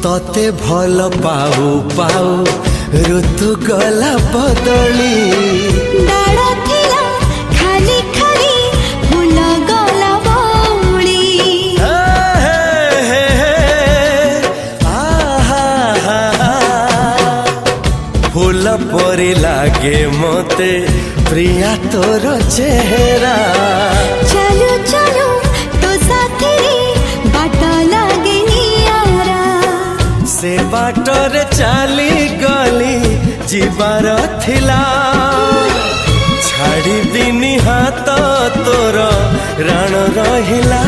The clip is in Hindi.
तते भल पाऊ पाऊ ऋतु गला बदली डाळ थिला खाली खाली फूल गला बौली फूल परी लागे मते प्रिया तोर चेहरा चलो चलो तो साथी बाट लागे नियारा से बाटरे चली गली जीवार थिला छाड़ी दिनी हाथ तोर राण रहिला।